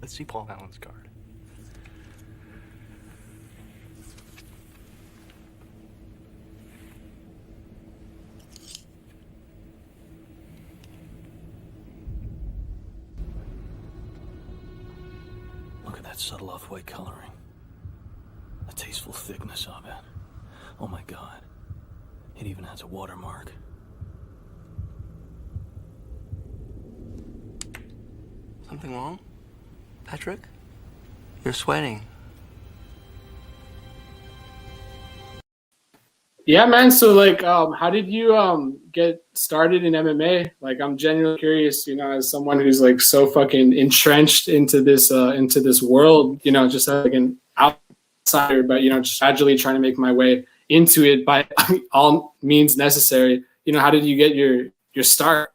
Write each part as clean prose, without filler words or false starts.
Let's see Paul Allen's card. Look at that subtle off-white coloring. The tasteful thickness of it. Oh my God. It even has a watermark. Something wrong? Patrick? You're sweating. Yeah, man. So like, how did you get started in MMA? Like, I'm genuinely curious, as someone who's like so fucking entrenched into this world, just as like an outsider, but just gradually trying to make my way into it by all means necessary. How did you get your start?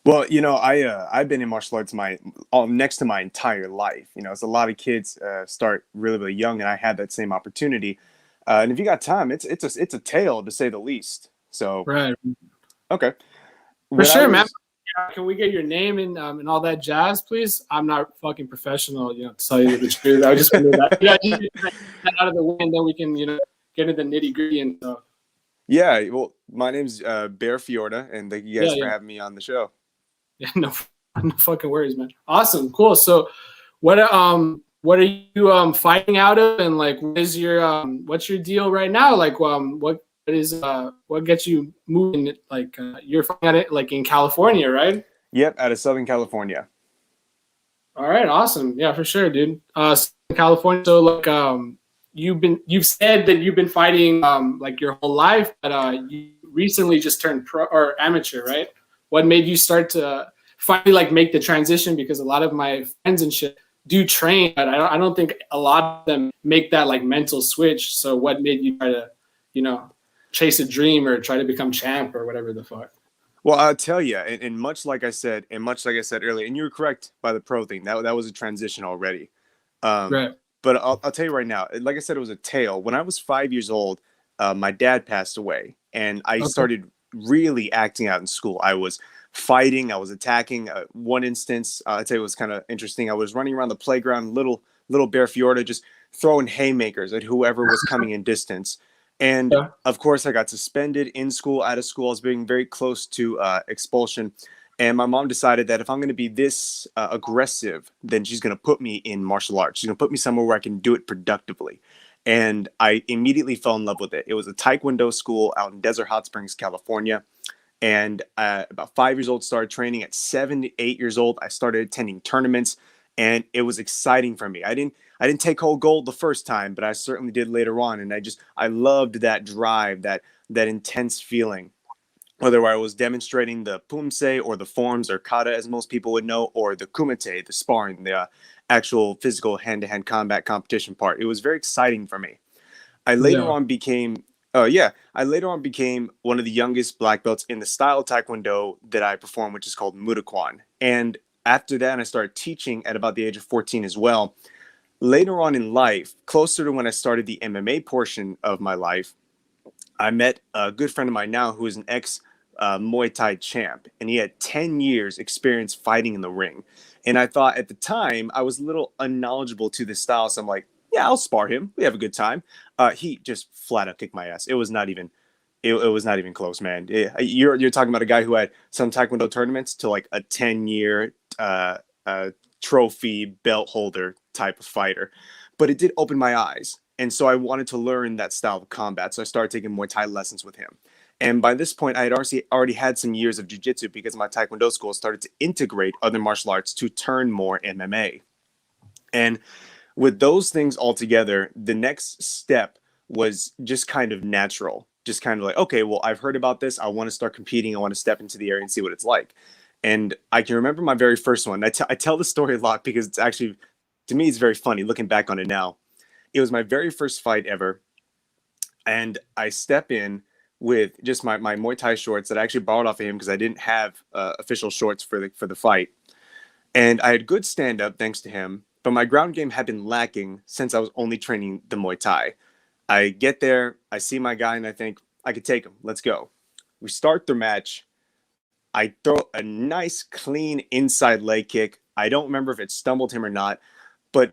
Well, I've been in martial arts next to my entire life. As a lot of kids start really, really young, and I had that same opportunity. And if you got time, it's a tale to say the least. So, Right. okay, For sure, man. Yeah, can we get your name and all that jazz, please? I'm not fucking professional, to tell you the truth. I just wanted that. Yeah, just get that out of the way, and then we can, get into the nitty gritty and stuff. Yeah, well, my name's Bear Fiorda, and thank you guys for having me on the show. Yeah, no fucking worries, man. Awesome, cool. So, what are you fighting out of, and like, what's your deal right now? Like, what gets you moving? Like, you're fighting at it like in California, right? Yep, out of Southern California. All right, awesome. Yeah, for sure, dude. California. So like, you've said that you've been fighting like your whole life, but you recently just turned pro or amateur, right? What made you start to finally like make the transition? Because a lot of my friends and shit do train, but I don't think a lot of them make that like mental switch. So what made you try to, chase a dream or try to become champ or whatever the fuck? Well, I'll tell you, and much like I said earlier, and you were correct by the pro thing. That was a transition already. Right. But I'll tell you right now, like I said, it was a tale. When I was 5 years old, my dad passed away, and I started really acting out in school. I was fighting, I was attacking. One instance, I'd say it was kind of interesting. I was running around the playground, little Bear Fiorda, just throwing haymakers at whoever was coming in distance. And of course, I got suspended in school, out of school. I was being very close to expulsion. And my mom decided that if I'm going to be this aggressive, then she's going to put me in martial arts. She's going to put me somewhere where I can do it productively. And I immediately fell in love with it. It was a Taekwondo school out in Desert Hot Springs, California. And about 5 years old, started training. At 7 to 8 years old, I started attending tournaments, and it was exciting for me. I didn't take whole gold the first time, but I certainly did later on. And I loved that drive, that intense feeling. Whether I was demonstrating the pumse or the forms or kata, as most people would know, or the kumite, the sparring, the actual physical hand-to-hand combat competition part. It was very exciting for me. I later on became one of the youngest black belts in the style of Taekwondo that I perform, which is called Mudaquan. And after that, I started teaching at about the age of 14 as well. Later on in life, closer to when I started the MMA portion of my life, I met a good friend of mine now who is an ex Muay Thai champ, and he had 10 years experience fighting in the ring. And I thought at the time I was a little unknowledgeable to this style, so I'm like, yeah, I'll spar him. We have a good time. He just flat out kicked my ass. It was not even close, man. You're talking about a guy who had some Taekwondo tournaments to like a 10-year trophy belt holder type of fighter. But it did open my eyes. And so I wanted to learn that style of combat. So I started taking Muay Thai lessons with him. And by this point, I had already had some years of jiu-jitsu because my Taekwondo school started to integrate other martial arts to turn more MMA. And with those things all together, the next step was just kind of natural. Just kind of like, okay, well, I've heard about this. I want to start competing. I want to step into the area and see what it's like. And I can remember my very first one. I tell the story a lot because it's actually, to me, it's very funny looking back on it now. It was my very first fight ever. And I step in with just my Muay Thai shorts that I actually borrowed off of him because I didn't have official shorts for the fight. And I had good stand-up thanks to him, but my ground game had been lacking since I was only training the Muay Thai. I get there, I see my guy, and I think, I could take him. Let's go. We start the match. I throw a nice, clean inside leg kick. I don't remember if it stumbled him or not, but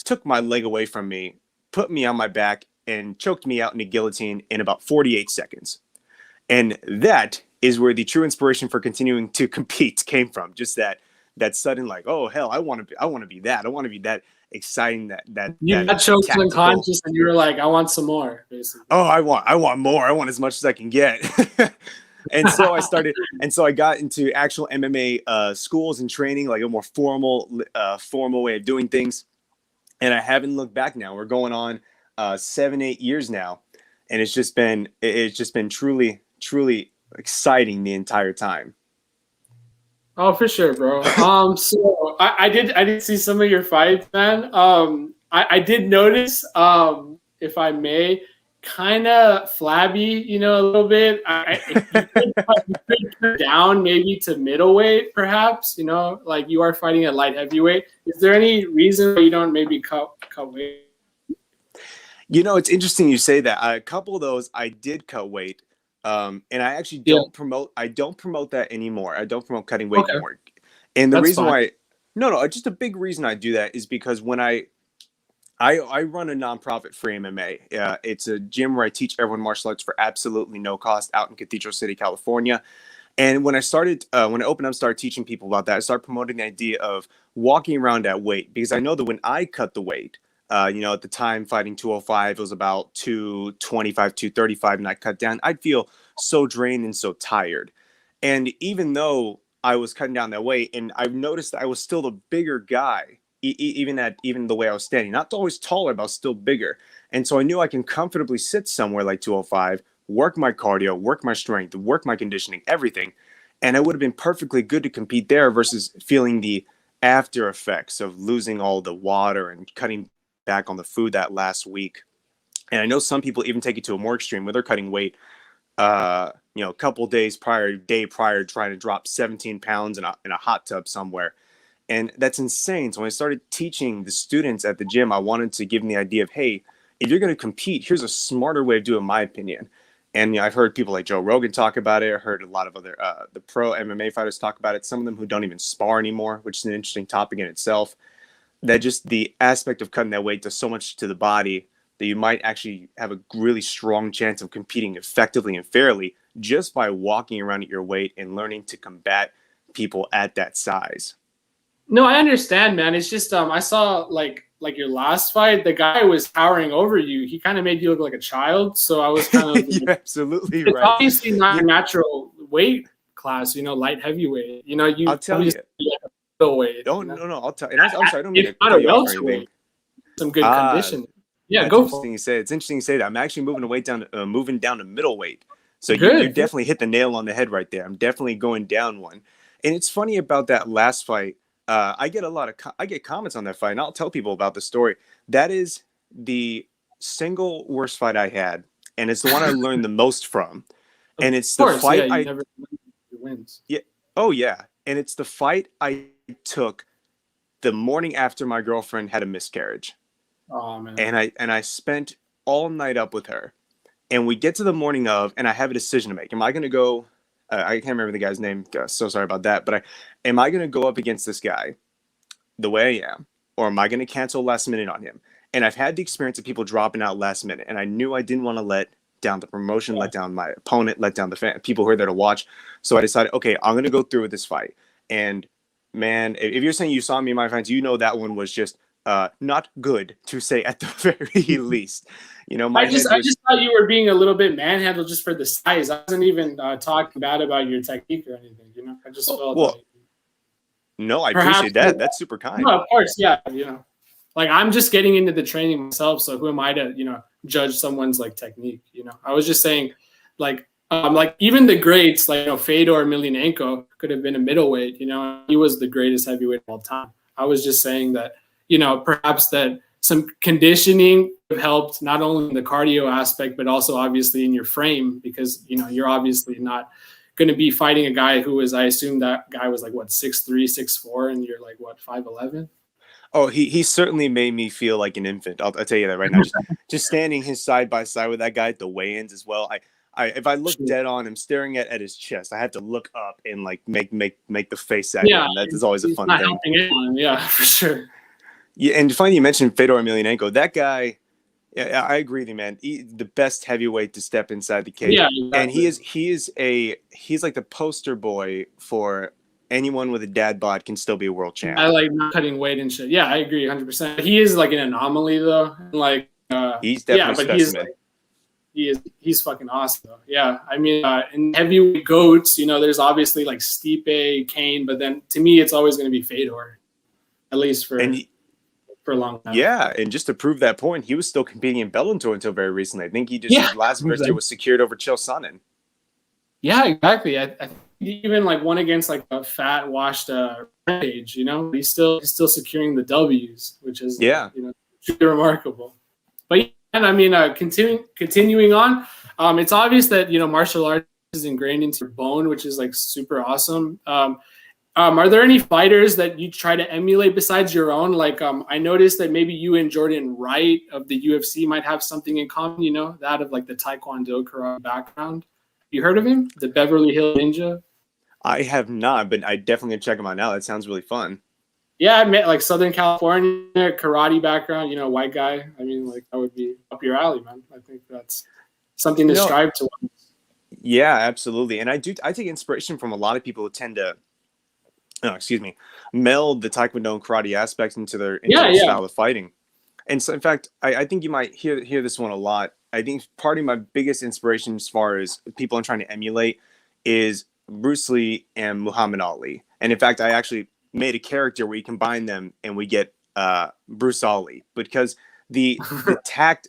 took my leg away from me, put me on my back, and choked me out in a guillotine in about 48 seconds. And that is where the true inspiration for continuing to compete came from. Just that sudden, like, oh hell, I want to be that. I want to be that exciting, You got choked unconscious, and you were like, I want some more, basically. Oh, I want more. I want as much as I can get. And so I got into actual MMA schools and training, like a more formal way of doing things. And I haven't looked back now. We're going on 7-8 years now, and it's just been truly exciting the entire time. Oh, for sure, bro. So I did see some of your fights, man. I did notice, if I may, kind of flabby, a little bit. You could put down maybe to middleweight, perhaps. Like you are fighting at light heavyweight. Is there any reason why you don't maybe cut weight? It's interesting you say that. A couple of those I did cut weight, and I actually don't promote. I don't promote that anymore. I don't promote cutting weight anymore. And the reason why, just a big reason I do that is because when I run a nonprofit for MMA. It's a gym where I teach everyone martial arts for absolutely no cost out in Cathedral City, California. And when I opened up, started teaching people about that, I started promoting the idea of walking around at weight, because I know that when I cut the weight, at the time fighting 205, it was about 225, 235, and I cut down, I'd feel so drained and so tired. And even though I was cutting down that weight, and I've noticed that I was still the bigger guy, even the way I was standing, not always taller, but I was still bigger. And so I knew I can comfortably sit somewhere like 205, work my cardio, work my strength, work my conditioning, everything. And it would have been perfectly good to compete there versus feeling the after effects of losing all the water and cutting back on the food that last week. And I know some people even take it to a more extreme where they're cutting weight, a couple day prior, trying to drop 17 pounds in a hot tub somewhere. And that's insane. So when I started teaching the students at the gym, I wanted to give them the idea of, hey, if you're going to compete, here's a smarter way of doing it, in my opinion. And I've heard people like Joe Rogan talk about it. I heard a lot of other the pro MMA fighters talk about it. Some of them who don't even spar anymore, which is an interesting topic in itself. That just the aspect of cutting that weight does so much to the body that you might actually have a really strong chance of competing effectively and fairly just by walking around at your weight and learning to combat people at that size. No, I understand, man. It's just I saw like your last fight, the guy was towering over you. He kind of made you look like a child. So I was kind of you're absolutely it's right. Obviously not a natural weight class, light heavyweight. I'll tell you. Middleweight. No. I'll tell you. I'm sorry. I don't mean to not cut a you off or anything. welterweight. Some good condition. Yeah, That's go interesting for it. you say. It's interesting you say that. I'm actually moving down to middleweight. So you definitely hit the nail on the head right there. I'm definitely going down one. And it's funny about that last fight. I get comments on that fight, and I'll tell people about the story. That is the single worst fight I had, and it's the one I learned the most from. And it's the fight you never wins. Yeah. Oh yeah. And it's the fight I took the morning after my girlfriend had a miscarriage. Oh man. And I spent all night up with her, and we get to the morning of, and I have a decision to make. Am I going to go? I can't remember the guy's name. So sorry about that. But am I going to go up against this guy the way I am, or am I going to cancel last minute on him? And I've had the experience of people dropping out last minute, and I knew I didn't want to let down the promotion, let down my opponent, let down the people who are there to watch. So I decided, okay, I'm going to go through with this fight. And man, if you're saying you saw me in my fights, that one was just not good, to say at the very least. I just thought you were being a little bit manhandled just for the size. I wasn't even talking bad about your technique or anything. I just felt like, no, I appreciate that. That's super kind. No, of course, yeah. Like I'm just getting into the training myself, so who am I to judge someone's like technique? I was just saying, like even the greats like Fedor Emelianenko could have been a middleweight. He was the greatest heavyweight of all time. I was just saying that perhaps that some conditioning helped not only in the cardio aspect, but also obviously in your frame, because, you're obviously not going to be fighting a guy who was, I assume that guy was like, what, 6'3", 6'4", and you're like, what, 5'11"? Oh, he certainly made me feel like an infant. I'll tell you that right now. Just standing his side by side with that guy at the weigh-ins as well. If I look Sure. dead on him, staring at his chest, I have to look up and like make the face at Yeah, him. That is always a he's fun not thing. helping anyone. Yeah, for sure. Yeah, and funny you mentioned Fedor Emelianenko. That guy, yeah, I agree with you, man. The best heavyweight to step inside the cage, Yeah, and exactly. he's like the poster boy for anyone with a dad bod can still be a world champ. I like not cutting weight and shit. Yeah, I agree 100%. He is like an anomaly though. Like, He's yeah, definitely but a he is specimen. like, he's fucking awesome though. Yeah, I mean, in heavyweight goats, you know, there's obviously like Stipe, Kane, but then to me, it's always going to be Fedor, at least for And a long time. yeah, and just to prove that point, he was still competing in Bellator until very recently. I think Yeah, his last victory was secured over Chael Sonnen. yeah, exactly. I think he even like won against like a fat washed Rampage. You know, he's still securing the W's, which is Yeah. you know truly remarkable. But yeah, and I mean, continuing on, it's obvious that you know martial arts is ingrained into your bone, which is like super awesome. Are there any fighters that you try to emulate besides your own? Like, I noticed that maybe you and Jordan Wright of the UFC might have something in common. You know, that of like the Taekwondo karate background. You heard of him? The Beverly Hill Ninja. I have not, but I definitely gonna check him out now. That sounds really fun. Yeah, I met like Southern California karate background. You know, white guy. I mean, like that would be up your alley, man. I think that's something to strive to. Yeah, absolutely. And I take inspiration from a lot of people who tend to meld the Taekwondo and karate aspects into their style of fighting. And so in fact, I think you might hear this one a lot. I think part of my biggest inspiration as far as people I'm trying to emulate is Bruce Lee and Muhammad Ali. And in fact, I actually made a character where you combine them and we get Bruce Ali, because the tact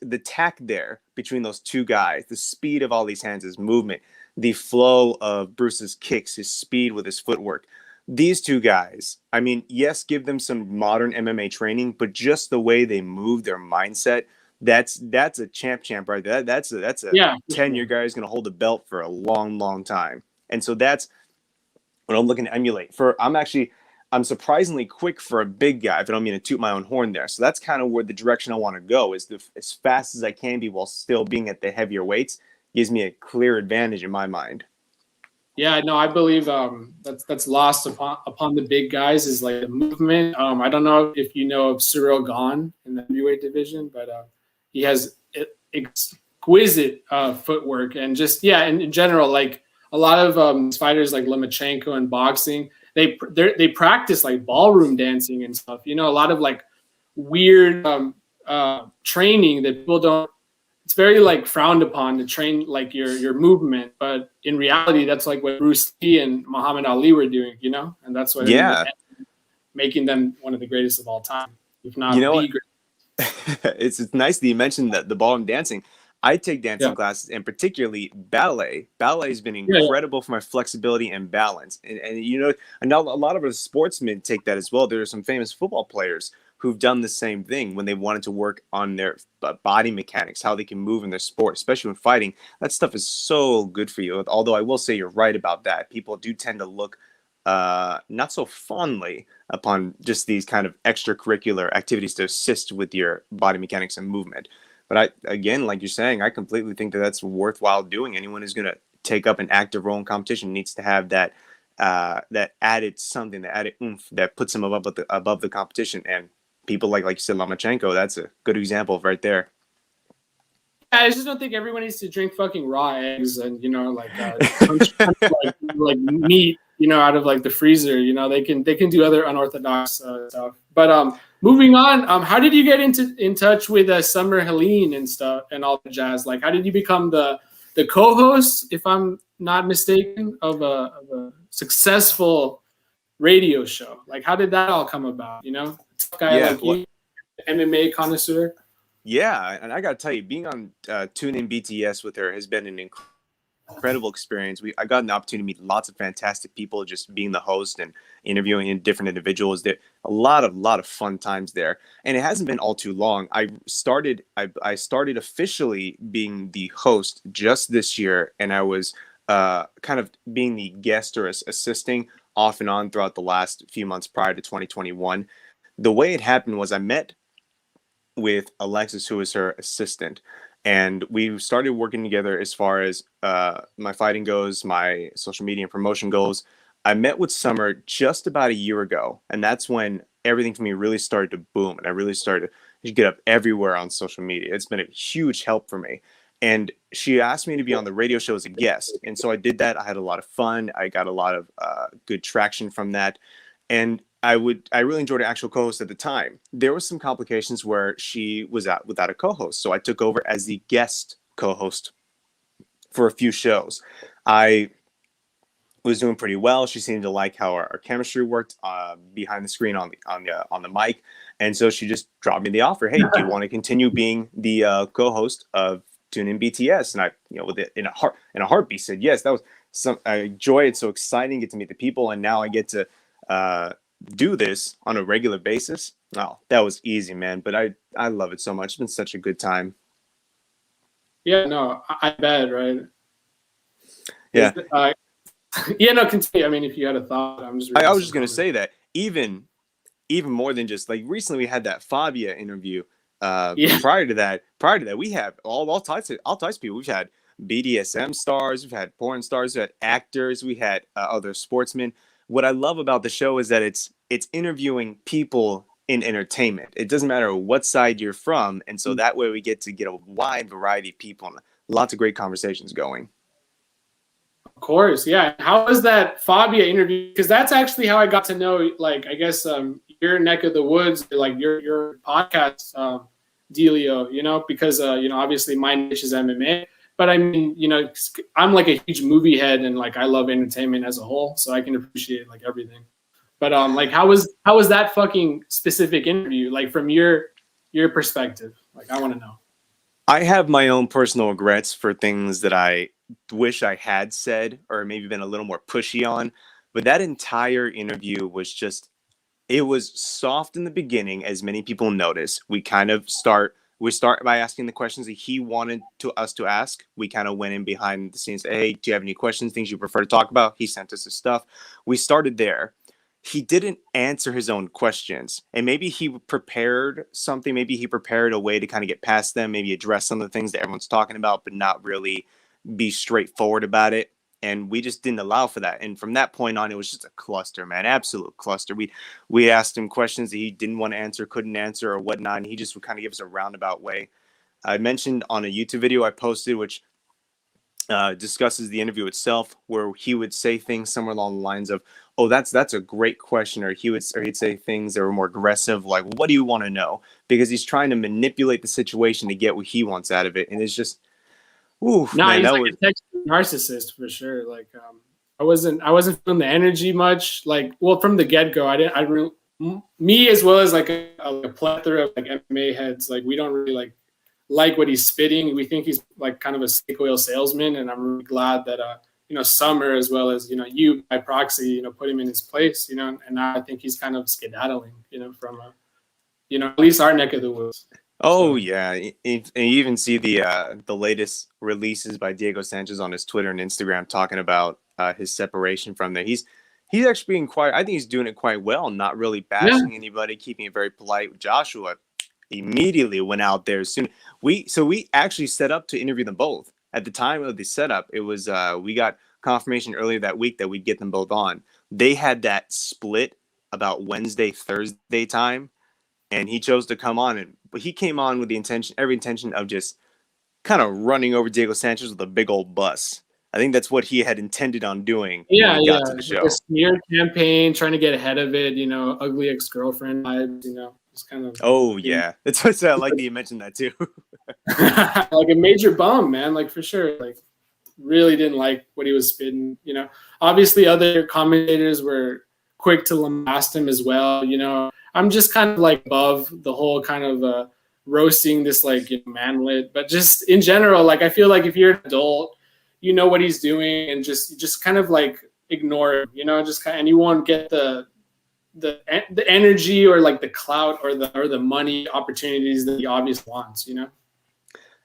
there between those two guys, the speed of Ali's hands, his movement, the flow of Bruce's kicks, his speed with his footwork. These two guys, I mean, yes, give them some modern MMA training, but just the way they move, their mindset, that's a champ right there. That's a 10-year guy who's going to hold the belt for a long time. And so that's what I'm looking to emulate. I'm surprisingly quick for a big guy, if I don't mean to toot my own horn there. So that's kind of where the direction I want to go, is as fast as I can be while still being at the heavier weights gives me a clear advantage in my mind. Yeah, no, I believe that's lost upon the big guys is like the movement. I don't know if you know of Cyril Gahn in the heavyweight division, but he has exquisite footwork and just and in general, like a lot of fighters like Lomachenko in boxing, they practice like ballroom dancing and stuff. You know, a lot of like weird training that people don't. It's very like frowned upon to train like your movement, but in reality, that's like what Bruce Lee and Muhammad Ali were doing, you know, and that's what making them one of the greatest of all time, if not the greatest. It's nice that you mentioned that the ballroom dancing. I take dancing classes, and particularly ballet. Ballet has been incredible for my flexibility and balance, and you know, and a lot of us sportsmen take that as well. There are some famous football players who've done the same thing when they wanted to work on their body mechanics, how they can move in their sport, especially when fighting. That stuff is so good for you. Although I will say you're right about that. People do tend to look not so fondly upon just these kind of extracurricular activities to assist with your body mechanics and movement. But again, like you're saying, I completely think that that's worthwhile doing. Anyone who's going to take up an active role in competition needs to have that added something, that added oomph that puts them above the competition. And people like you said, Lomachenko, that's a good example of right there. I just don't think everyone needs to drink fucking raw eggs and, you know, like like meat, you know, out of like the freezer. You know, they can do other unorthodox stuff. But moving on, how did you get in touch with Summer Helene and stuff and all the jazz? Like, how did you become the co-host, if I'm not mistaken, of a successful radio show? Like, how did that all come about? You know, tough guy like you, MMA connoisseur. Yeah, and I got to tell you, being on Tune In BTS with her has been an incredible experience. I got an opportunity to meet lots of fantastic people, just being the host and interviewing different individuals. There a lot of fun times there, and it hasn't been all too long. I started officially being the host just this year, and I was kind of being the guest or assisting off and on throughout the last few months prior to 2021. The way it happened was I met with Alexis, who is her assistant, and we started working together as far as my fighting goes, my social media and promotion goes. I met with Summer just about a year ago, and that's when everything for me really started to boom, and I really started to get up everywhere on social media. It's been a huge help for me. And she asked me to be on the radio show as a guest, and so I did that. I had a lot of fun. I got a lot of good traction from that, and I really enjoyed her actual co-host at the time. There was some complications where she was out without a co-host, so I took over as the guest co-host for a few shows. I was doing pretty well. She seemed to like how our chemistry worked behind the screen on the mic, and so she just dropped me the offer. Hey, do you want to continue being the co-host of Tune In BTS? And I, with it in a heartbeat, said yes. That was I enjoy it. So exciting, get to meet the people, and now I get to do this on a regular basis. Oh, that was easy, man. But I love it so much. It's been such a good time. Yeah, no, I bet, right? Yeah. Yeah, no, continue. I mean, if you had a thought, I'm just. I was just gonna say that even more than just like recently we had that Fabia interview. Yeah. Prior to that, we have all types of people. We've had BDSM stars, we've had porn stars, we've had actors, we had other sportsmen. What I love about the show is that it's interviewing people in entertainment. It doesn't matter what side you're from, and so that way we get a wide variety of people and lots of great conversations going. Of course, yeah. How was that Fabia interview? Because that's actually how I got to know, like, I guess your neck of the woods, like your podcast dealio, because obviously my niche is MMA, but I mean, I'm like a huge movie head, and like I love entertainment as a whole, so I can appreciate like everything. But like, how was that fucking specific interview, like from your perspective? Like, I want to know. I have my own personal regrets for things that I wish I had said or maybe been a little more pushy on. But that entire interview was it was soft in the beginning, as many people notice. We start by asking the questions that he wanted us to ask. We kind of went in behind the scenes. Hey, do you have any questions, things you prefer to talk about? He sent us his stuff. We started there. He didn't answer his own questions, and maybe he prepared something. Maybe he prepared a way to kind of get past them, maybe address some of the things that everyone's talking about, but not really be straightforward about it. And we just didn't allow for that. And from that point on, it was just a cluster, man, absolute cluster. We asked him questions that he didn't want to answer, couldn't answer, or whatnot, and he just would kind of give us a roundabout way. I mentioned on a YouTube video I posted, which discusses the interview itself, where he would say things somewhere along the lines of, "Oh, that's a great question," or he'd say things that were more aggressive, like, "What do you want to know?" Because he's trying to manipulate the situation to get what he wants out of it, and it's just, ooh, no, man, he's that like was a texture narcissist for sure. Like, I wasn't feeling the energy much. Like, well, from the get go, me as well as like a plethora of like MMA heads. Like, we don't really like what he's spitting. We think he's like kind of a snake oil salesman, and I'm really glad that Summer, as well as you by proxy, put him in his place. And now I think he's kind of skedaddling, from at least our neck of the woods. Oh, so. Yeah, and you even see the latest releases by Diego Sanchez on his Twitter and Instagram talking about his separation from there. He's actually being quite. I think he's doing it quite well, not really bashing anybody, keeping it very polite. Joshua immediately went out there soon. We actually set up to interview them both. At the time of the setup, it was we got confirmation earlier that week that we'd get them both on. They had that split about Wednesday, Thursday time, and he chose to come on. But he came on with every intention of just kind of running over Diego Sanchez with a big old bus. I think that's what he had intended on doing when he got to the show. The smear campaign, trying to get ahead of it, ugly ex-girlfriend vibes, it's kind of. Oh, yeah. That's what I like that you mentioned that too. Like a major bum, man, like for sure. Like, really didn't like what he was spitting, Obviously, other commentators were quick to lambast him as well, I'm just kind of like above the whole kind of roasting this like manlet, but just in general, like I feel like if you're an adult, you know what he's doing, and just kind of like ignore him, just kind of, and you won't get the energy or like the clout or the money opportunities that he obviously wants,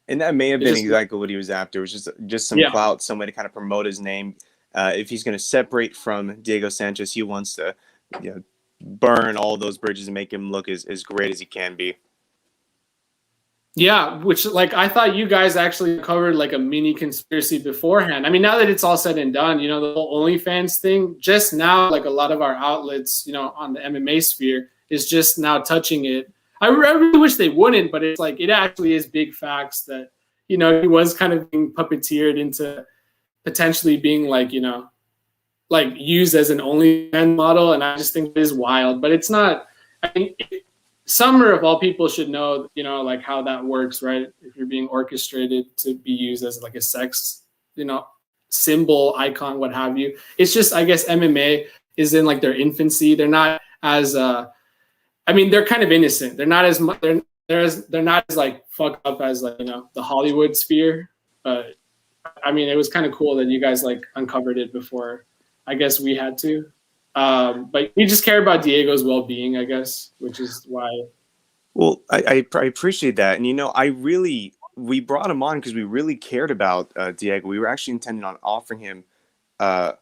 And that may have been exactly what he was after. It was just some clout, some way to kind of promote his name. If he's going to separate from Diego Sanchez, he wants to, burn all those bridges and make him look as great as he can be. Yeah, which like I thought you guys actually covered like a mini conspiracy beforehand. I mean, now that it's all said and done, you know, the whole OnlyFans thing, just now, like a lot of our outlets, you know, on the MMA sphere is just now touching it. I really wish they wouldn't, but it's like it actually is big facts that, you know, he was kind of being puppeteered into potentially being like, you know, like used as an OnlyFans model. And I just think it is wild, but it's not. I mean, Summer of all people should know, you know, like how that works, right? If you're being orchestrated to be used as like a sex, you know, symbol, icon, what have you. It's just, I guess MMA is in like their infancy. They're not as, I mean, they're kind of innocent. They're not as much. They're not as like fucked up as like, you know, the Hollywood sphere. But I mean, it was kind of cool that you guys like uncovered it before. I guess we had to. But we just care about Diego's well-being, I guess, which is why. Well, I appreciate that. And, you know, we brought him on because we really cared about Diego. We were actually intending on offering him uh,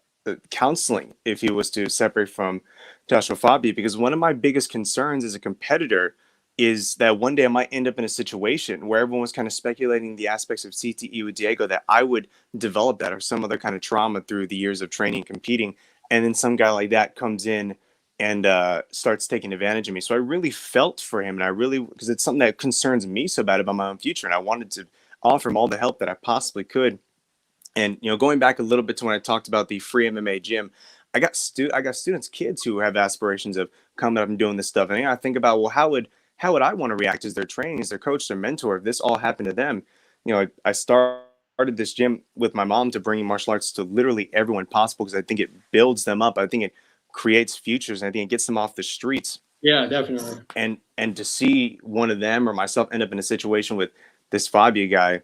counseling if he was to separate from Joshua Fabia, because one of my biggest concerns as a competitor is that one day I might end up in a situation where everyone was kind of speculating the aspects of CTE with Diego, that I would develop that or some other kind of trauma through the years of training and competing. And then some guy like that comes in and starts taking advantage of me. So I really felt for him, and I really, because it's something that concerns me so bad about my own future, and I wanted to offer him all the help that I possibly could. And, you know, going back a little bit to when I talked about the free MMA gym, I got students, kids who have aspirations of coming up and doing this stuff. And you know, I think about, well, how would I want to react as their training, as their coach, their mentor, if this all happened to them? You know, I started this gym with my mom to bring martial arts to literally everyone possible, because I think it builds them up. I think it creates futures, and I think it gets them off the streets. Yeah, definitely. And to see one of them or myself end up in a situation with this Fabia guy,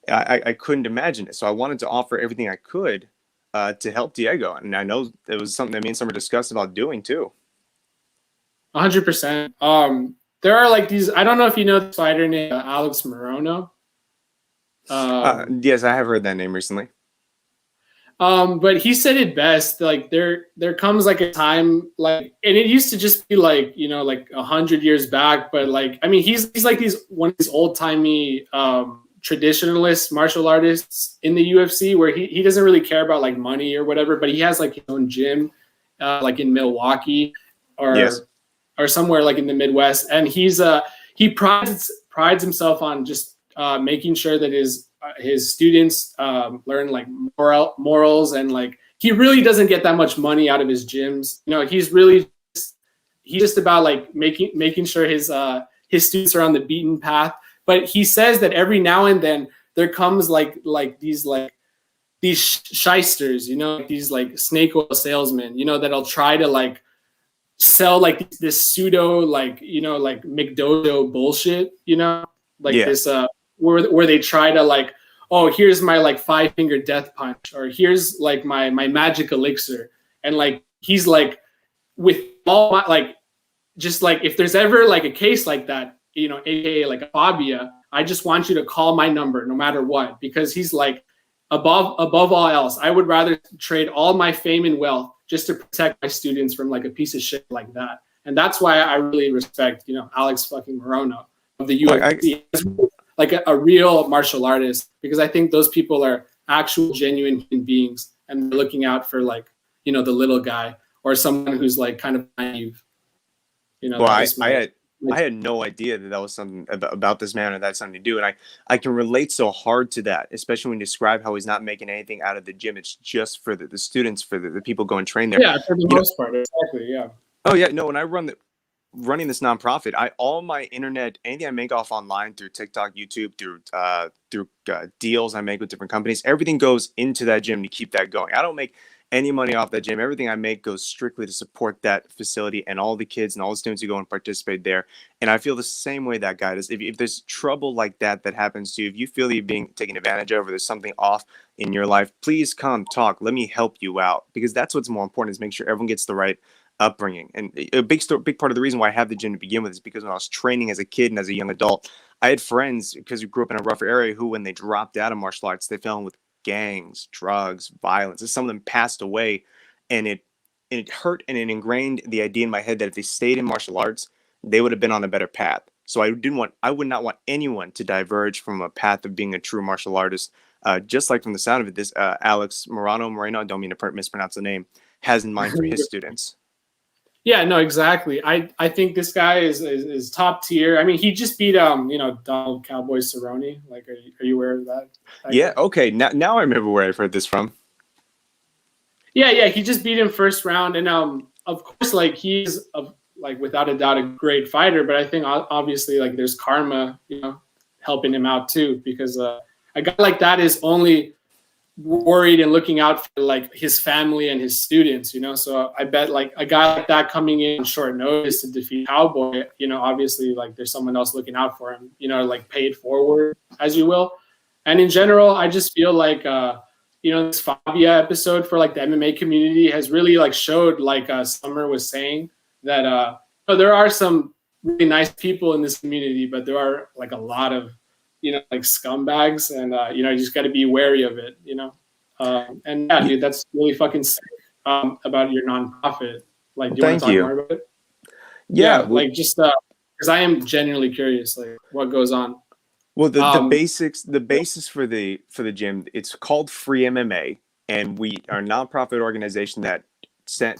I couldn't imagine it. So I wanted to offer everything I could to help Diego. And I know it was something that me and Summer discussed about doing too. 100%. There are like these, I don't know if you know the fighter named Alex Morono. Yes, I have heard that name recently. But he said it best. Like there comes like a time, like, and it used to just be like, you know, like 100 years back. But like, I mean, he's like one of these old timey traditionalist martial artists in the UFC, where he doesn't really care about like money or whatever, but he has like his own gym, like in Milwaukee or Yes. or somewhere like in the Midwest, and he prides himself on just making sure that his students learn like morals, and like he really doesn't get that much money out of his gyms. You know, he's just about like making sure his students are on the beaten path. But he says that every now and then there comes like these shysters, you know, like these like snake oil salesmen, you know, that'll try to like sell like this pseudo like, you know, like McDojo bullshit, you know, like this where they try to like, oh, here's my like 5-finger death punch, or here's like my magic elixir, and like he's like, with all my like, just like if there's ever like a case like that, you know, aka like a Fabia, I just want you to call my number no matter what, because he's like, above all else, I would rather trade all my fame and wealth just to protect my students from like a piece of shit like that. And that's why I really respect, you know, Alex fucking Morono of the UFC, like a real martial artist, because I think those people are actual genuine human beings, and they're looking out for like, you know, the little guy or someone who's like kind of naive. You know, well, I had no idea that was something about this man, or that's something to do. And I can relate so hard to that, especially when you describe how he's not making anything out of the gym. It's just for the students, for the people go and train there. Yeah, for the most part. Exactly. Yeah. Oh yeah. No, when I running this nonprofit, all my internet, anything I make off online through TikTok, YouTube, through deals I make with different companies, everything goes into that gym to keep that going. I don't make any money off that gym. Everything I make goes strictly to support that facility and all the kids and all the students who go and participate there. And I feel the same way that guy does. If there's trouble like that happens to you, if you feel that you're being taken advantage of, or there's something off in your life, please come talk. Let me help you out, because that's what's more important, is make sure everyone gets the right upbringing. And a big part of the reason why I have the gym to begin with is because when I was training as a kid and as a young adult, I had friends, because we grew up in a rougher area, who, when they dropped out of martial arts, they fell in with gangs, drugs, violence. And some of them passed away, and it hurt, and it ingrained the idea in my head that if they stayed in martial arts, they would have been on a better path. So I would not want anyone to diverge from a path of being a true martial artist. Just like from the sound of it, this Alex Moreno, I don't mean to mispronounce the name, has in mind for his students. Yeah, no, exactly. I think this guy is top tier. I mean, he just beat Donald Cowboy Cerrone. Like, are you aware of that? Yeah. Okay. Now I remember where I've heard this from. Yeah. He just beat him first round, and of course, like he's like without a doubt a great fighter. But I think obviously like there's karma, helping him out too, because a guy like that is only worried and looking out for like his family and his students, so I bet like a guy like that coming in on short notice to defeat Cowboy, obviously like there's someone else looking out for him, like pay it forward, as you will. And in general, I just feel like this Fabia episode for like the MMA community has really like showed, like Summer was saying, that there are some really nice people in this community, but there are like a lot of like scumbags, and you just got to be wary of it, and yeah, dude, that's really fucking sick about your nonprofit. Like, do you want to talk more about it? Yeah, like just because I am genuinely curious, like what goes on. Well, the basis for the gym, it's called Free MMA, and we are a nonprofit organization that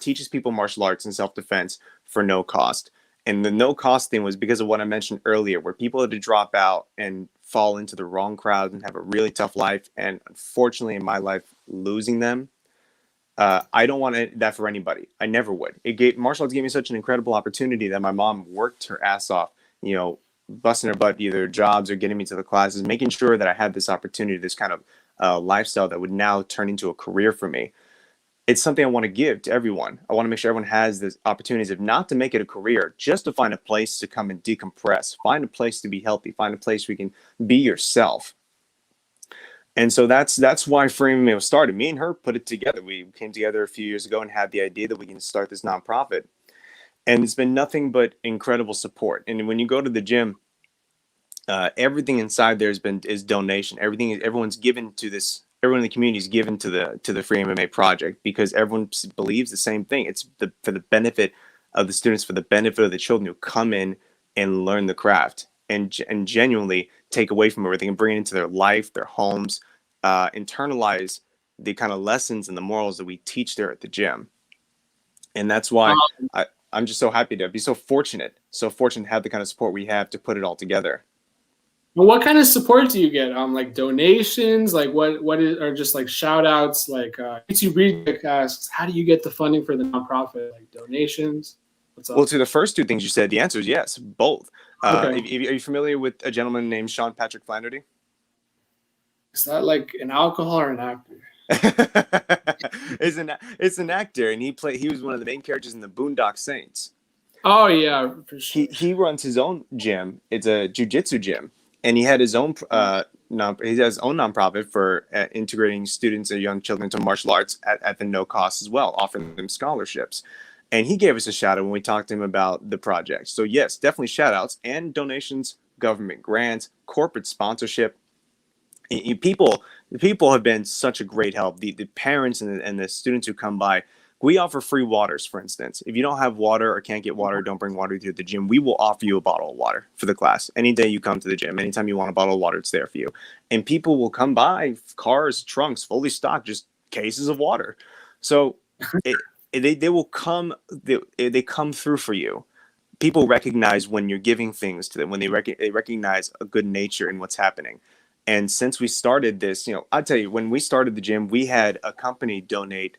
teaches people martial arts and self-defense for no cost. And the no cost thing was because of what I mentioned earlier, where people had to drop out and fall into the wrong crowd and have a really tough life. And unfortunately, in my life, losing them, I don't want that for anybody. I never would. Martial arts gave me such an incredible opportunity that my mom worked her ass off, busting her butt, either jobs or getting me to the classes, making sure that I had this opportunity, this kind of lifestyle that would now turn into a career for me. It's something I want to give to everyone. I want to make sure everyone has this opportunities, if not to make it a career, just to find a place to come and decompress, find a place to be healthy, find a place where you can be yourself. And so that's why Free MMA was started. Me and her put it together. We came together a few years ago and had the idea that we can start this nonprofit. And it's been nothing but incredible support. And when you go to the gym, everything inside there is donation. Everyone's given to this. Everyone in the community is given to the Free MMA project because everyone believes the same thing. It's for the benefit of the students, for the benefit of the children who come in and learn the craft and genuinely take away from everything and bring it into their life, their homes, internalize the kind of lessons and the morals that we teach there at the gym. And that's why I'm just so happy to be so fortunate to have the kind of support we have to put it all together. Well, what kind of support do you get? Like donations, like are just like shout outs, like YouTube Read asks, how do you get the funding for the nonprofit? Like donations? What's up? Well, to the first two things you said, the answer is yes, both. Okay. Are you familiar with a gentleman named Sean Patrick Flaherty? Is that like an alcohol or an actor? It's an actor, and he was one of the main characters in the Boondock Saints. Oh yeah, for sure. He runs his own gym. It's a jiu-jitsu gym, and he had his own he has his own nonprofit for integrating students and young children into martial arts at the no cost as well, offering them scholarships. And he gave us a shout out when we talked to him about the project. So yes, definitely shout outs and donations, government grants, corporate sponsorship. People have been such a great help. The parents and the students who come by. We offer free waters, for instance. If you don't have water or can't get water, don't bring water to the gym. We will offer you a bottle of water for the class. Any day you come to the gym, anytime you want a bottle of water, it's there for you. And people will come by, cars, trunks, fully stocked, just cases of water. So they will come. They come through for you. People recognize when you're giving things to them, when they recognize a good nature in what's happening. And since we started this, I'll tell you, when we started the gym, we had a company donate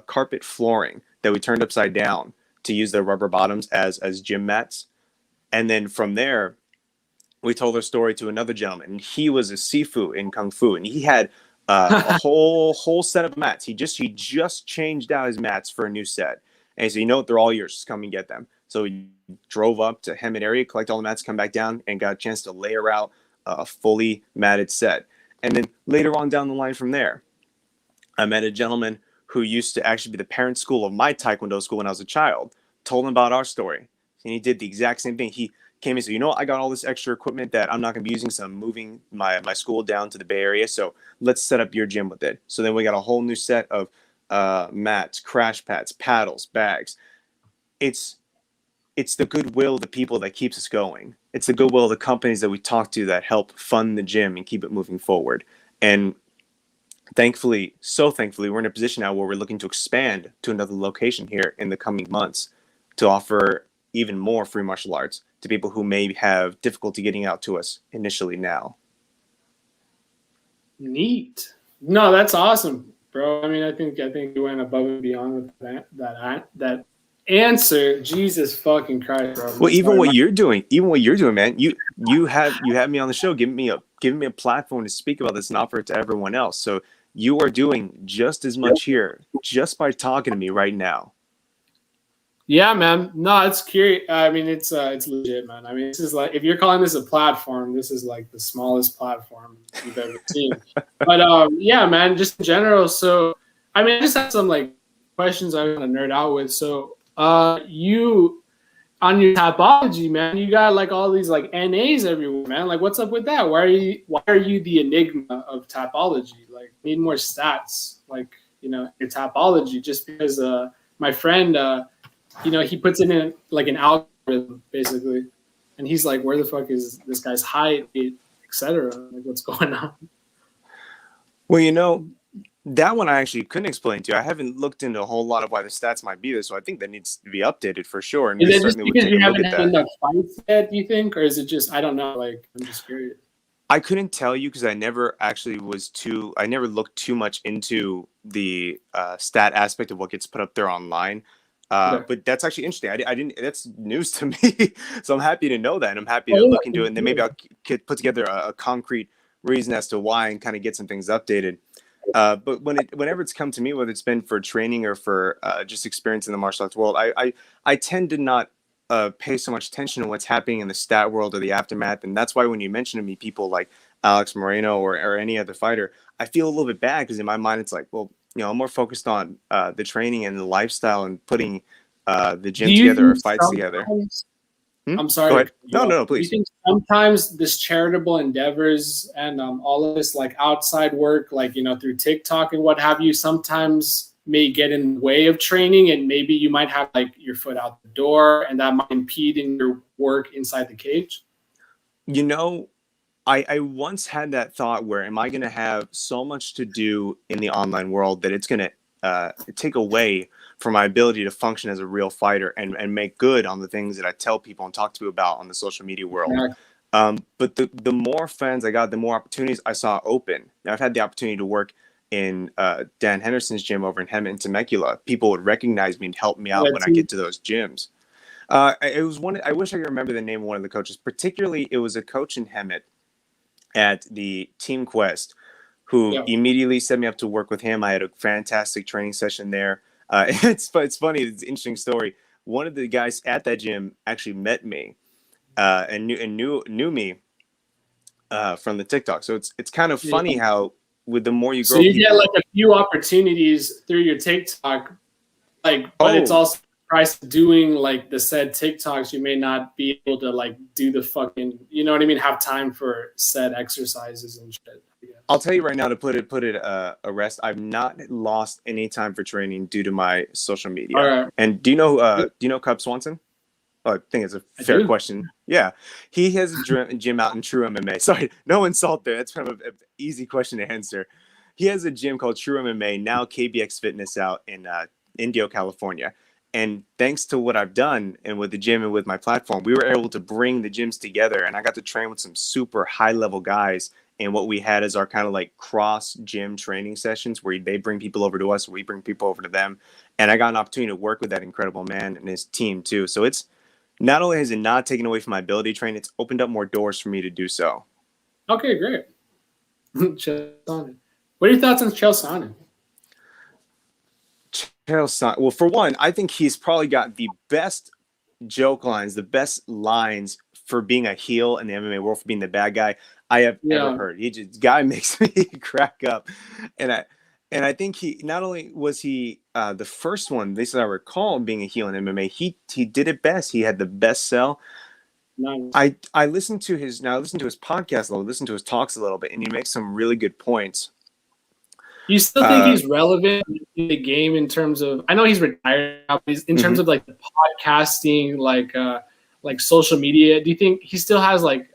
carpet flooring that we turned upside down to use their rubber bottoms as gym mats. And then from there, we told our story to another gentleman, and he was a Sifu in Kung Fu, and he had a whole set of mats. He just changed out his mats for a new set. And he said, they're all yours. Just come and get them. So we drove up to Hemet area, collect all the mats, come back down, and got a chance to layer out a fully matted set. And then later on down the line from there, I met a gentleman who used to actually be the parent school of my Taekwondo school when I was a child, told him about our story. And he did the exact same thing. He came and said, I got all this extra equipment that I'm not going to be using, so I'm moving my school down to the Bay Area, so let's set up your gym with it. So then we got a whole new set of mats, crash pads, paddles, bags. It's it's the goodwill of the people that keeps us going. It's the goodwill of the companies that we talk to that help fund the gym and keep it moving forward. And thankfully, so thankfully, we're in a position now where we're looking to expand to another location here in the coming months to offer even more free martial arts to people who may have difficulty getting out to us initially now. Neat. No, that's awesome, bro. I mean, I think you went above and beyond with that answer. Jesus fucking Christ, bro. Well, even what you're doing, man, you have me on the show, giving me a platform to speak about this and offer it to everyone else. So you are doing just as much here just by talking to me right now. Yeah, man. No, it's curious. I mean, it's legit, man. I mean, this is like, if you're calling this a platform, this is like the smallest platform you've ever seen. But yeah, man, just in general. So, I mean, I just have some like questions I want to nerd out with. So, you on your Tapology, man, you got like all these like NAs everywhere, man. Like, what's up with that? Why are you the enigma of Tapology? Like, need more stats, like, you know, your Tapology. Just because my friend you know, he puts it in like an algorithm basically, and he's like, where the fuck is this guy's height, etc. Like, what's going on? Well, you know, that one I actually couldn't explain to you. I haven't looked into a whole lot of why the stats might be there, so I think that needs to be updated for sure. And Is we it just certainly would because take you a look haven't at had that. enough fights yet, do you think, or is it just, I don't know, like, I'm just curious. I couldn't tell you because I never actually I never looked too much into the stat aspect of what gets put up there online. Okay. But that's actually interesting. I didn't. That's news to me, so I'm happy to know that, and I'm happy to look into it, and then maybe I'll put together a concrete reason as to why and kind of get some things updated. But whenever it's come to me, whether it's been for training or for just experience in the martial arts world, I tend to not pay so much attention to what's happening in the stat world or the aftermath, and that's why when you mention to me people like Alex Moreno or any other fighter, I feel a little bit bad because in my mind it's like, well, you know, I'm more focused on the training and the lifestyle and putting the gym together or fights together. I'm sorry. Go ahead. No, please. Do you think sometimes this charitable endeavors and all of this like outside work, like, you know, through TikTok and what have you, sometimes may get in the way of training, and maybe you might have like your foot out the door and that might impede in your work inside the cage? You know, I once had that thought where am I going to have so much to do in the online world that it's going to take away from my ability to function as a real fighter and make good on the things that I tell people and talk to about on the social media world. Yeah. But the more fans I got, the more opportunities I saw open. Now, I've had the opportunity to work in Dan Henderson's gym over in Hemet, Temecula. People would recognize me and help me out when I get to those gyms. It was one. I wish I could remember the name of one of the coaches. Particularly, it was a coach in Hemet at the Team Quest who immediately set me up to work with him. I had a fantastic training session there. It's funny. It's an interesting story. One of the guys at that gym actually met me and knew me from the TikTok. So it's kind of funny how with the more you grow, so you get like a few opportunities through your TikTok, like, but it's also price doing like the said TikToks, you may not be able to like do the fucking, you know what I mean, have time for said exercises and shit. I'll tell you right now to put it a rest. I've not lost any time for training due to my social media. Right. And do you know Cub Swanson? Oh, I think it's a fair question. Yeah, he has a gym out in True MMA. Sorry, no insult there. That's kind of an easy question to answer. He has a gym called True MMA, now KBX Fitness, out in Indio, California. And thanks to what I've done and with the gym and with my platform, we were able to bring the gyms together. And I got to train with some super high level guys. And what we had is our kind of like cross gym training sessions where they bring people over to us, we bring people over to them. And I got an opportunity to work with that incredible man and his team too. So it's not only has it not taken away from my ability to train, it's opened up more doors for me to do so. Okay, great. Chael Sonnen. What are your thoughts on Chael Sonnen? Well, for one, I think he's probably got the best joke lines, the best lines for being a heel in the MMA world, for being the bad guy I have ever heard. Guy makes me crack up, and I think he not only was he the first one, at least I recall, being a heel in MMA. He did it best. He had the best sell. Nice. I listened to his podcast a little, listened to his talks a little bit, and he makes some really good points. You still think Uh, he's relevant in the game in terms of? I know he's retired now, but in terms of like the podcasting, like social media. Do you think he still has like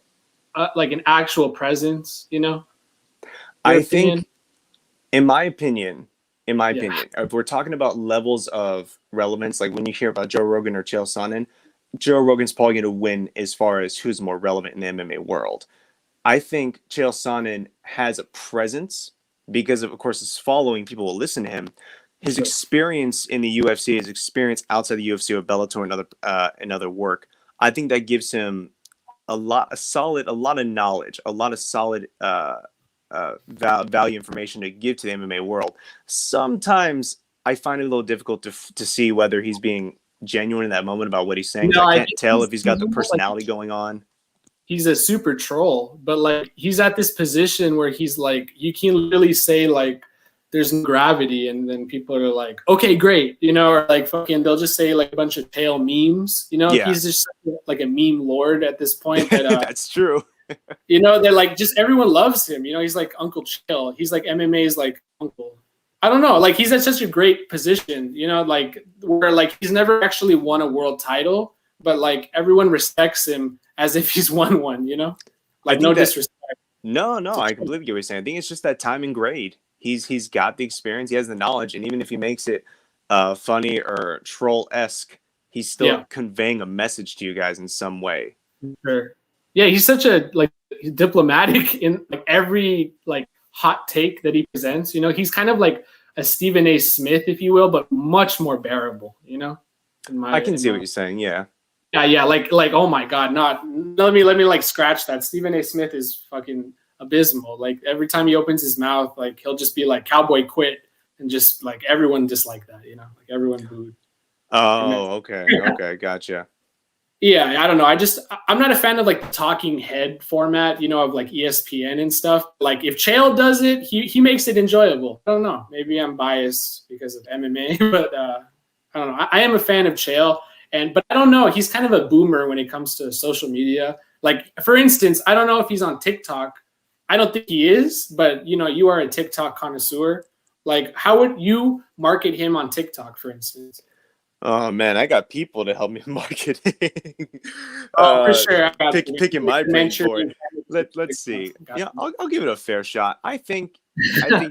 an actual presence? You know, your I opinion? think, in my opinion, Yeah, if we're talking about levels of relevance, like when you hear about Joe Rogan or Chael Sonnen, Joe Rogan's probably going to win as far as who's more relevant in the MMA world. I think Chael Sonnen has a presence because of course, his following, people will listen to him. His sure. experience in the UFC, his experience outside the UFC with Bellator and other work, I think that gives him a lot of knowledge, a lot of solid value information to give to the MMA world. Sometimes I find it a little difficult to see whether he's being genuine in that moment about what he's saying. 'Cause No, I I can't think tell if he's got the more like personality going on. he's a super troll, but like he's at this position where he's like, you can really say like there's no gravity, and then people are like, okay, great, you know, or like fucking they'll just say like a bunch of tail memes, you know. Yeah, He's just like a meme lord at this point that that's true. you know, they're like just everyone loves him, you know. He's like Uncle Chill. He's like MMA's like uncle. I don't know, like he's at such a great position, you know, like where like he's never actually won a world title, but like everyone respects him as if he's won one, you know? I Like no think that disrespect. no, I completely get what you're saying. I think it's just that time and grade. He's got the experience, he has the knowledge, and even if he makes it funny or troll esque, he's still Yeah, conveying a message to you guys in some way. sure. Yeah, he's such a like diplomatic in like every like hot take that he presents. You know, he's kind of like a Stephen A. Smith, if you will, but much more bearable. You know, I can see what you're saying. Yeah, yeah, like oh my god, not let me like scratch that. Stephen A. Smith is fucking abysmal. Like every time he opens his mouth, like he'll just be like "cowboy quit," and just like everyone disliked that. You know, like everyone booed. And then, oh, okay, gotcha. yeah, I don't know. I'm not a fan of like the talking head format, you know, of like ESPN and stuff. Like if Chael does it, he makes it enjoyable. I don't know. Maybe I'm biased because of MMA, but I don't know. I am a fan of Chael, but I don't know. He's kind of a boomer when it comes to social media. Like for instance, I don't know if he's on TikTok. I don't think he is, but you know, you are a TikTok connoisseur. Like, how would you market him on TikTok, for instance? Oh man, I got people to help me marketing. Oh, for sure. I got Picking my brain mention. for it. Let's see. Got Yeah, you. I'll give it a fair shot. I think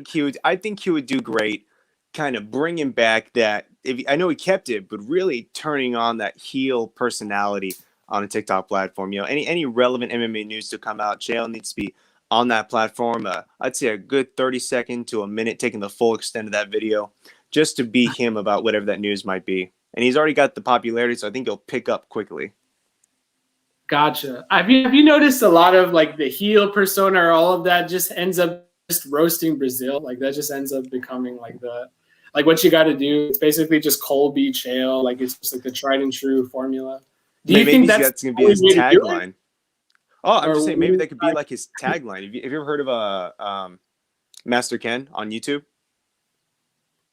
he would do great. Kind of bringing back that. If I know he kept it, but really turning on that heel personality on a TikTok platform. You know, any relevant MMA news to come out, Chael needs to be on that platform. I'd say a good 30-second to a minute, taking the full extent of that video, just to be him about whatever that news might be. And he's already got the popularity, so I think he'll pick up quickly. Gotcha. Have you noticed a lot of like the heel persona or all of that just ends up just roasting Brazil? Like that just ends up becoming like what you got to do. It's basically just Colby Chael. Like it's just like the tried and true formula. Do you think Maybe that's that's going to the be only his way to do it? tagline. Oh, I'm just Or saying maybe that could be like his tagline. Have you ever heard of Master Ken on YouTube?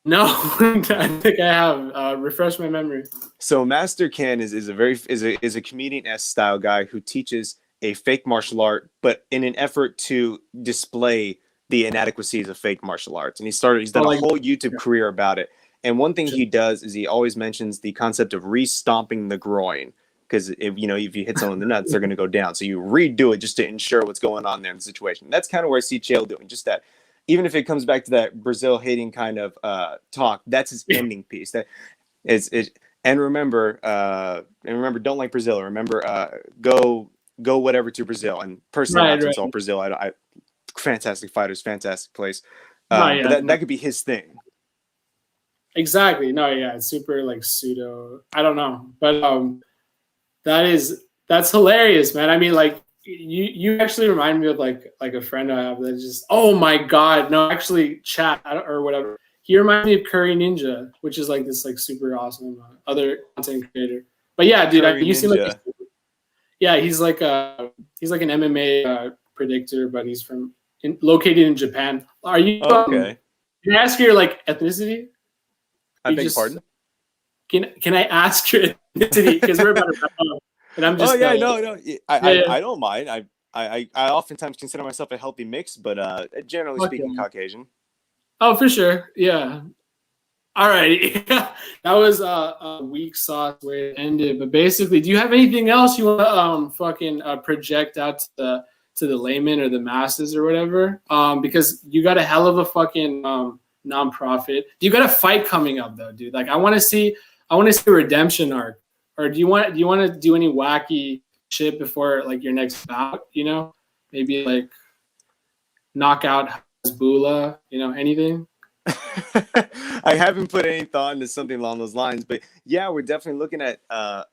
no, I think I have. Refresh my memory. So Master Ken is a comedian s style guy who teaches a fake martial art, but in an effort to display the inadequacies of fake martial arts. And he's done a whole YouTube career about it. And one thing he does is he always mentions the concept of re-stomping the groin. Because if you hit someone in the nuts, they're going to go down. So you redo it just to ensure what's going on there in the situation. That's kind of where I see Chael doing. Just that, even if it comes back to that Brazil hating kind of talk, that's his ending piece. That is it. And remember, don't like Brazil. Remember, go whatever to Brazil. And personally, not to insult Brazil. I fantastic fighters, fantastic place. But that could be his thing. Exactly. No, yeah, it's super like pseudo. I don't know, but that's hilarious, man. I mean, like you actually remind me of like a friend I have that just, oh my god, no, actually chat or whatever. He reminds me of Curry Ninja, which is like this like super awesome other content creator. But yeah, dude, you seem like he's like an MMA predictor, but he's located in Japan. Are you okay? Can I ask your like ethnicity? I beg pardon? Can I ask your ethnicity? Because we're about to wrap up, and I'm just. No. I don't mind. I oftentimes consider myself a healthy mix, but generally speaking, Caucasian. Oh, for sure. Yeah. All right. That was a weak sauce way to end it. But basically, do you have anything else you want to fucking project out to the layman or the masses or whatever? Because you got a hell of a fucking nonprofit. You got a fight coming up though, dude. Like I want to see a redemption arc. Or do you want to do any wacky shit before like your next bout? You know, maybe like knock out Hasbullah. You know, anything. I haven't put any thought into something along those lines, but yeah, we're definitely looking at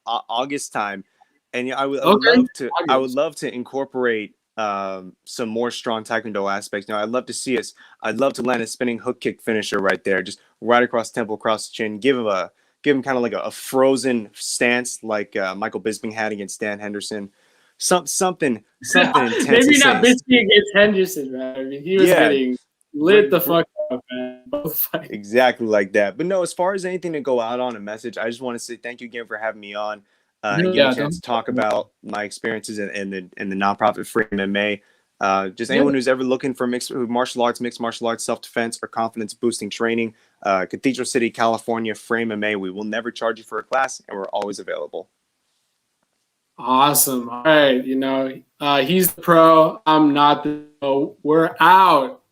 August time, and yeah, I would love to incorporate some more strong taekwondo aspects. I'd love to see us. I'd love to land a spinning hook kick finisher right there, just right across the temple, across the chin. Give him kind of like a frozen stance, like Michael Bisping had against Dan Henderson. Something intense. Maybe not Bisping against Henderson, man. I mean, he was getting lit the fuck up, man. Both fights. Exactly like that. But no, as far as anything to go out on a message, I just want to say thank you again for having me on and getting a chance to talk about my experiences in the nonprofit Free MMA. Just anyone who's ever looking for mixed martial arts, self-defense, or confidence boosting training, Cathedral City, California, Free MMA. We will never charge you for a class, and we're always available. Awesome. All right. He's the pro. I'm not the pro. We're out.